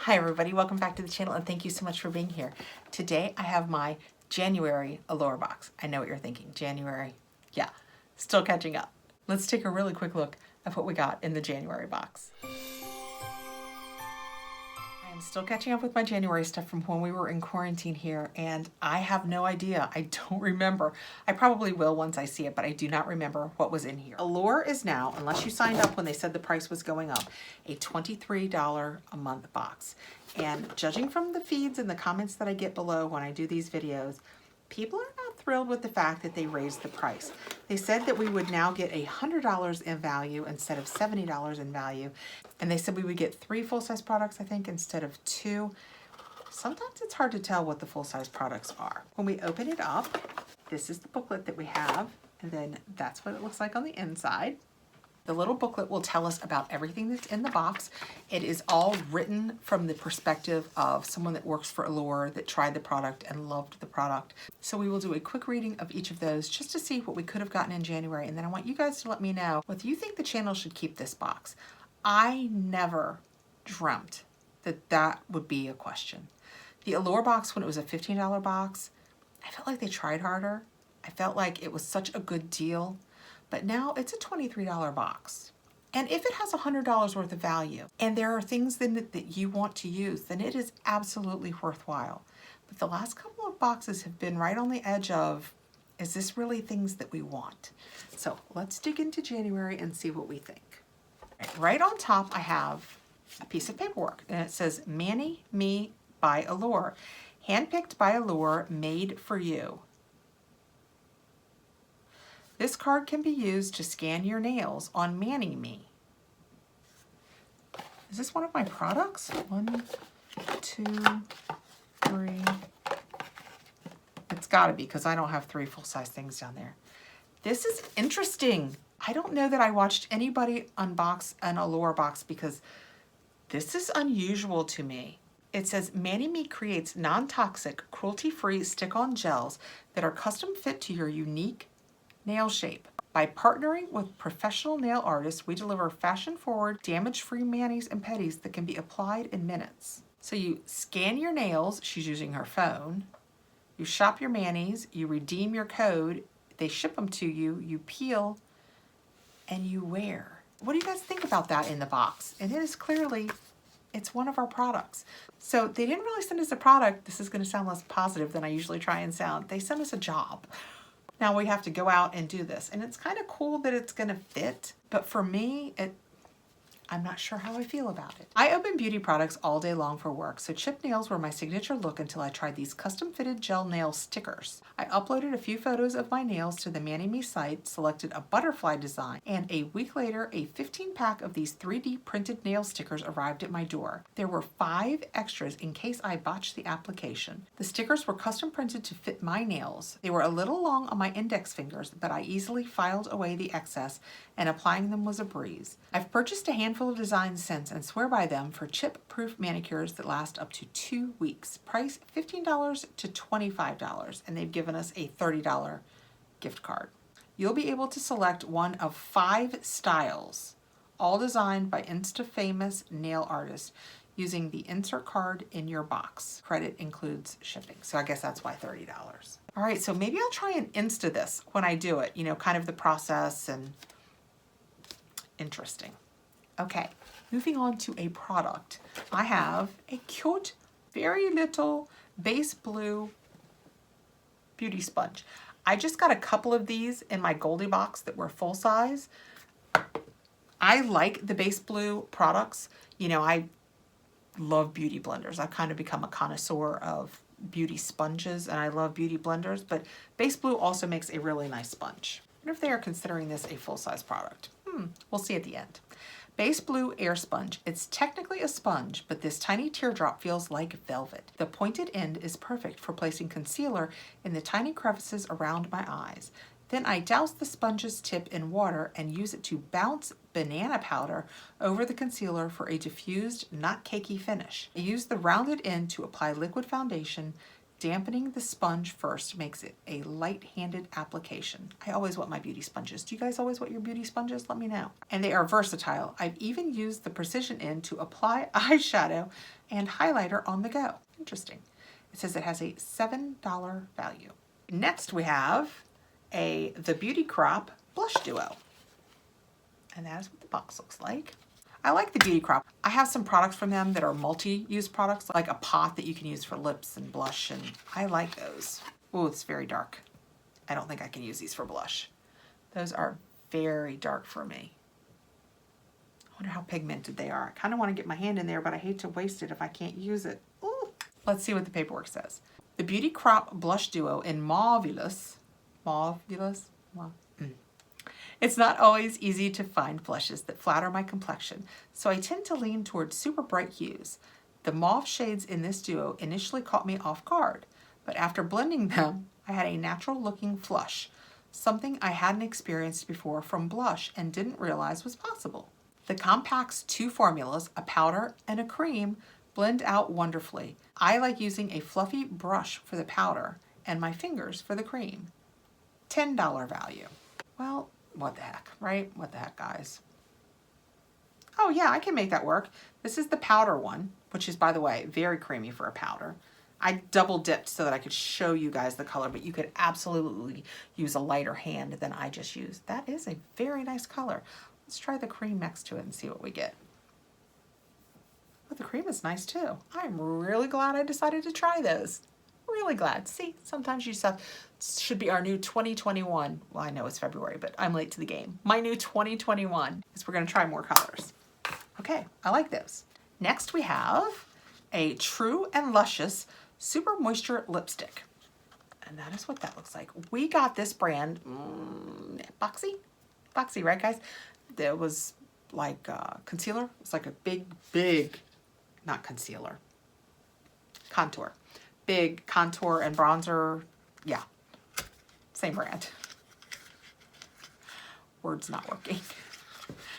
Hi everybody, welcome back to the channel and thank you so much for being here. Today I have my January Allure box. I know what you're thinking, January, yeah, still catching up. Let's take a really quick look at what we got in the January box. I'm still catching up with my January stuff from when we were in quarantine here, and I have no idea. I don't remember. I probably will once I see it, but I do not remember what was in here. Allure is now, unless you signed up when they said the price was going up, a $23 a month box. And judging from the feeds and the comments that I get below when I do these videos, people are not thrilled with the fact that they raised the price. They said that we would now get $100 in value instead of $70 in value. And they said we would get 3 full-size products, I think, instead of 2. Sometimes it's hard to tell what the full-size products are. When we open it up, this is the booklet that we have, and then that's what it looks like on the inside. The little booklet will tell us about everything that's in the box. It is all written from the perspective of someone that works for Allure that tried the product and loved the product. So we will do a quick reading of each of those just to see what we could have gotten in January. And then I want you guys to let me know whether you think the channel should keep this box. I never dreamt that that would be a question. The Allure box, when it was a $15 box, I felt like they tried harder. I felt like it was such a good deal. But now it's a $23 box. And if it has $100 worth of value and there are things in it that you want to use, then it is absolutely worthwhile. But the last couple of boxes have been right on the edge of, is this really things that we want? So let's dig into January and see what we think. Right on top, I have a piece of paperwork and it says Mani Me by Allure. Handpicked by Allure, made for you. This card can be used to scan your nails on Mani Me. Is this one of my products? 1, 2, 3. It's gotta be because I don't have 3 full-size things down there. This is interesting. I don't know that I watched anybody unbox an Allure box because this is unusual to me. It says Mani Me creates non-toxic, cruelty-free stick-on gels that are custom fit to your unique nail shape. By partnering with professional nail artists, we deliver fashion-forward, damage-free manis and petties that can be applied in minutes. So you scan your nails, she's using her phone, you shop your manis, you redeem your code, they ship them to you, you peel, and you wear. What do you guys think about that in the box? And it is clearly, it's one of our products. So they didn't really send us a product. This is gonna sound less positive than I usually try and sound. They sent us a job. Now we have to go out and do this. And it's kind of cool that it's gonna fit, but for me, I'm not sure how I feel about it. I open beauty products all day long for work, so chip nails were my signature look until I tried these custom-fitted gel nail stickers. I uploaded a few photos of my nails to the Mani Me site, selected a butterfly design, and a week later, a 15-pack of these 3D printed nail stickers arrived at my door. There were 5 extras in case I botched the application. The stickers were custom printed to fit my nails. They were a little long on my index fingers, but I easily filed away the excess, and applying them was a breeze. I've purchased a handful of designs since and swear by them for chip-proof manicures that last up to 2 weeks. Price $15 to $25, and they've given us a $30 gift card. You'll be able to select one of 5 styles, all designed by Insta-famous nail artists, using the insert card in your box. Credit includes shipping, so I guess that's why $30. All right, so maybe I'll try and Insta this when I do it, you know, kind of the process and interesting. Okay, moving on to a product. I have a cute, very little base blue beauty sponge. I just got a couple of these in my Goldie box that were full size. I like the base blue products. You know, I love beauty blenders. I've kind of become a connoisseur of beauty sponges and I love beauty blenders, but base blue also makes a really nice sponge. I wonder if they are considering this a full-size product. We'll see at the end. Base Blue Air Sponge. It's technically a sponge, but this tiny teardrop feels like velvet. The pointed end is perfect for placing concealer in the tiny crevices around my eyes. Then I douse the sponge's tip in water and use it to bounce banana powder over the concealer for a diffused, not cakey finish. I use the rounded end to apply liquid foundation. Dampening the sponge first makes it a light-handed application. I always want my beauty sponges. Do you guys always want your beauty sponges? Let me know. And they are versatile. I've even used the precision end to apply eyeshadow and highlighter on the go. Interesting. It says it has a $7 value. Next we have the Beauty Crop Blush Duo. And that is what the box looks like. I like the Beauty Crop. I have some products from them that are multi-use products, like a pot that you can use for lips and blush, and I like those. Oh, it's very dark. I don't think I can use these for blush. Those are very dark for me. I wonder how pigmented they are. I kind of want to get my hand in there, but I hate to waste it if I can't use it. Ooh. Let's see what the paperwork says. The Beauty Crop Blush Duo in Mauvulous. Mauvulous? It's not always easy to find blushes that flatter my complexion, so I tend to lean towards super bright hues. The mauve shades in this duo initially caught me off guard, but after blending them, I had a natural looking flush, something I hadn't experienced before from blush and didn't realize was possible. The Compact's two formulas, a powder and a cream, blend out wonderfully. I like using a fluffy brush for the powder and my fingers for the cream. $10 value. Well, what the heck, right? What the heck, guys? Oh yeah, I can make that work. This is the powder one, which is, by the way, very creamy for a powder. I double dipped so that I could show you guys the color, but you could absolutely use a lighter hand than I just used. That is a very nice color. Let's try the cream next to it and see what we get. Oh, the cream is nice too. I'm really glad I decided to try those. Really glad. See, sometimes you stuff should be our new 2021. Well, I know it's February, but I'm late to the game. My new 2021 is we're going to try more colors. Okay, I like those. Next we have a True and Luscious Super Moisture Lipstick. And that is what that looks like. We got this brand, Boxy? Boxy, right guys? There was like concealer. It's like a big, not concealer, contour. Big contour and bronzer. Yeah, same brand. Word's not working.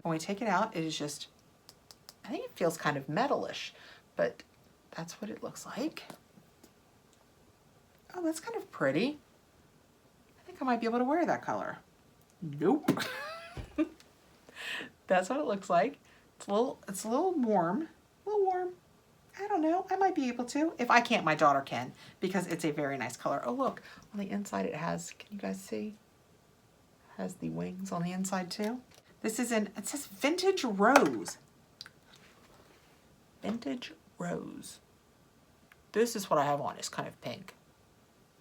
When we take it out, it is just, I think it feels kind of metalish, but that's what it looks like. Oh, that's kind of pretty. I think I might be able to wear that color. Nope. That's what it looks like. It's a little warm. A little warm. I don't know. I might be able to. If I can't, my daughter can, because it's a very nice color. Oh, look. On the inside it has, can you guys see? It has the wings on the inside too. This is it says Vintage Rose. Vintage Rose. This is what I have on. It's kind of pink.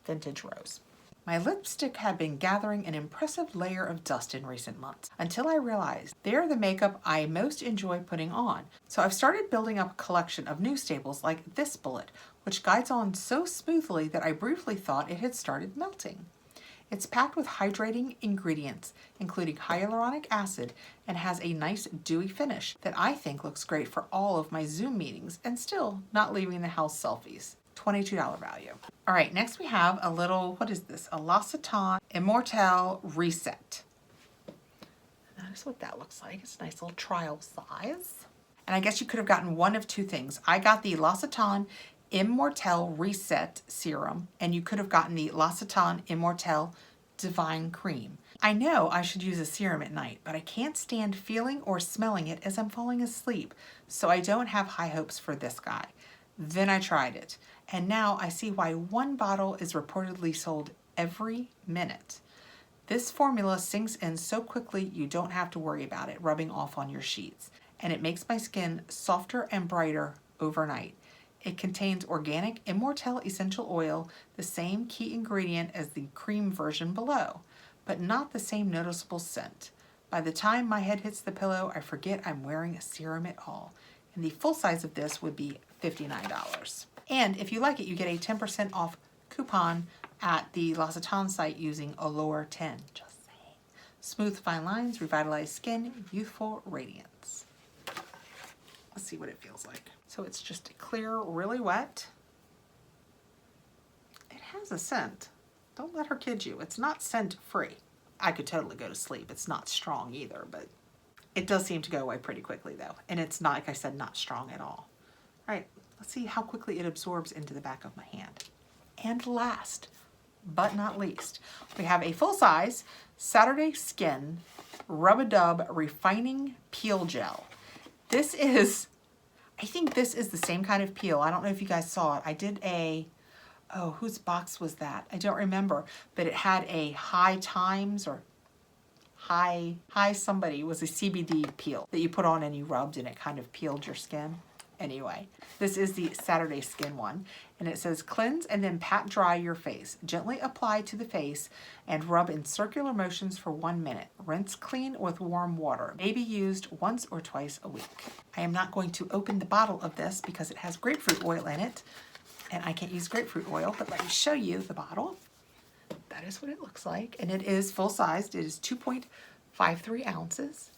Vintage Rose. My lipstick had been gathering an impressive layer of dust in recent months until I realized they're the makeup I most enjoy putting on. So I've started building up a collection of new staples like this bullet, which guides on so smoothly that I briefly thought it had started melting. It's packed with hydrating ingredients, including hyaluronic acid, and has a nice dewy finish that I think looks great for all of my Zoom meetings and still not leaving the house selfies. $22 value. All right, next we have a little, what is this? A L'Occitane Immortelle Reset. And that is what that looks like. It's a nice little trial size. And I guess you could have gotten one of two things. I got the L'Occitane Immortelle Reset Serum, and you could have gotten the L'Occitane Immortelle Divine Cream. I know I should use a serum at night, but I can't stand feeling or smelling it as I'm falling asleep, so I don't have high hopes for this guy. Then I tried it, and now I see why one bottle is reportedly sold every minute. This formula sinks in so quickly you don't have to worry about it rubbing off on your sheets, and it makes my skin softer and brighter overnight. It contains organic Immortelle essential oil, the same key ingredient as the cream version below, but not the same noticeable scent. By the time my head hits the pillow, I forget I'm wearing a serum at all. And the full size of this would be $59. And if you like it, you get a 10% off coupon at the L'Occitane site using Allure 10. Just saying. Smooth fine lines, revitalized skin, youthful radiance. Let's see what it feels like. So it's just clear, really wet. It has a scent. Don't let her kid you. It's not scent free. I could totally go to sleep. It's not strong either, but it does seem to go away pretty quickly though. And it's not, like I said, not strong at all. All right, let's see how quickly it absorbs into the back of my hand. And last, but not least, we have a full-size Saturday Skin Rub-A-Dub Refining Peel Gel. This is, I I think this is the same kind of peel. I don't know if you guys saw it. I did a, oh, whose box was that? I don't remember, but it had a High Times or High somebody. It was a CBD peel that you put on and you rubbed and it kind of peeled your skin. Anyway, this is the Saturday Skin one, and it says cleanse and then pat dry your face. Gently apply to the face and rub in circular motions for 1 minute. Rinse clean with warm water. May be used once or twice a week. I am not going to open the bottle of this because it has grapefruit oil in it, and I can't use grapefruit oil, but let me show you the bottle. That is what it looks like, and it is full-sized. It is 2.53 ounces.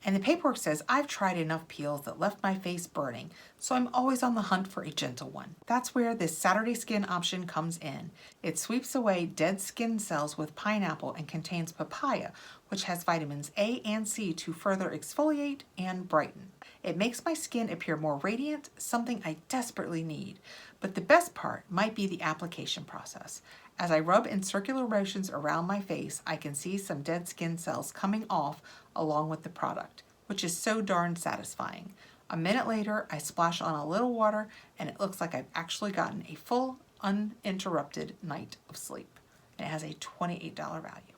And the paperwork says, I've tried enough peels that left my face burning, so I'm always on the hunt for a gentle one. That's where this Saturday Skin option comes in. It sweeps away dead skin cells with pineapple and contains papaya, which has vitamins A and C to further exfoliate and brighten. It makes my skin appear more radiant, something I desperately need. But the best part might be the application process. As I rub in circular motions around my face, I can see some dead skin cells coming off along with the product, which is so darn satisfying. A minute later, I splash on a little water and it looks like I've actually gotten a full, uninterrupted night of sleep. And it has a $28 value.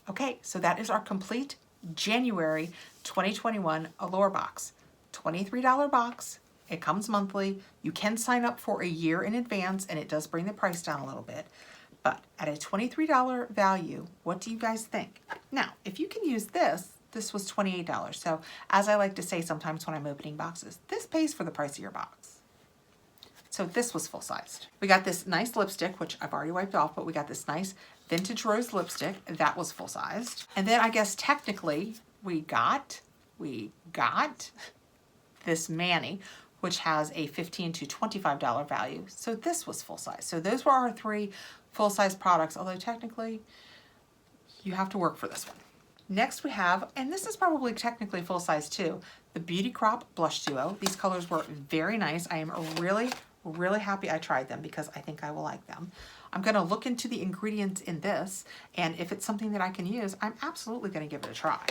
Okay, so that is our complete January 2021 Allure box. $23 box. It comes monthly. You can sign up for a year in advance and it does bring the price down a little bit. But at a $23 value, what do you guys think? Now, if you can use this, this was $28. So as I like to say sometimes when I'm opening boxes, this pays for the price of your box. So this was full-sized. We got this nice lipstick, which I've already wiped off, but we got this nice vintage rose lipstick. That was full-sized. And then I guess technically we got this mani, which has a $15 to $25 value. So this was full-size. So those were our 3 full-size products, although technically you have to work for this one. Next we have, and this is probably technically full-size too, the Beauty Crop Blush Duo. These colors were very nice. I am really happy I tried them because I think I will like them. I'm gonna look into the ingredients in this, and if it's something that I can use, I'm absolutely gonna give it a try.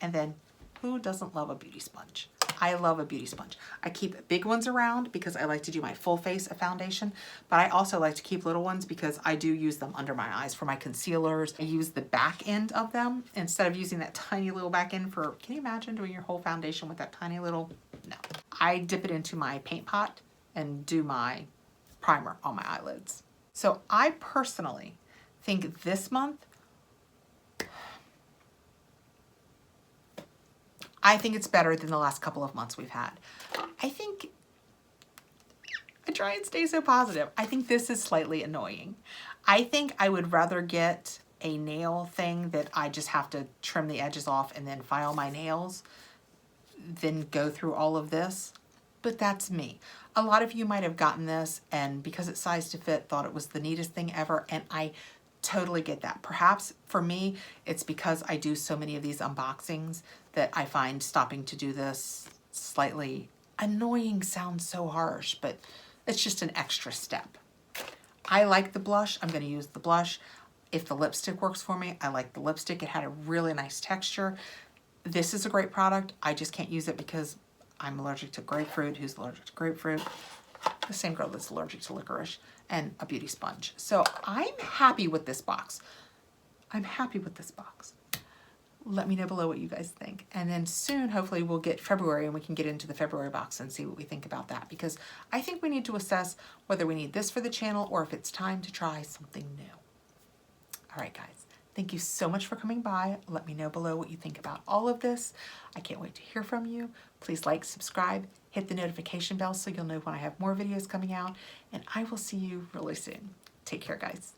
And then, who doesn't love a beauty sponge? I love a beauty sponge. I keep big ones around because I like to do my full face of foundation, but I also like to keep little ones because I do use them under my eyes for my concealers. I use the back end of them instead of using that tiny little back end for, can you imagine doing your whole foundation with that tiny little, no. I dip it into my paint pot and do my primer on my eyelids. So I personally think this month, I think it's better than the last couple of months we've had. I think, I try and stay so positive. I think this is slightly annoying. I think I would rather get a nail thing that I just have to trim the edges off and then file my nails than go through all of this. But that's me. A lot of you might have gotten this and because it's sized to fit, thought it was the neatest thing ever, and I totally get that. Perhaps for me, it's because I do so many of these unboxings that I find stopping to do this slightly annoying. Sounds so harsh, but it's just an extra step. I like the blush. I'm going to use the blush. If the lipstick works for me, I like the lipstick. It had a really nice texture. This is a great product. I just can't use it because I'm allergic to grapefruit. Who's allergic to grapefruit? The same girl that's allergic to licorice, and a beauty sponge. So I'm happy with this box. I'm happy with this box. Let me know below what you guys think. And then soon, hopefully we'll get February and we can get into the February box and see what we think about that, because I think we need to assess whether we need this for the channel or if it's time to try something new. All right, guys. Thank you so much for coming by. Let me know below what you think about all of this. I can't wait to hear from you. Please like, subscribe, hit the notification bell so you'll know when I have more videos coming out, and I will see you really soon. Take care, guys.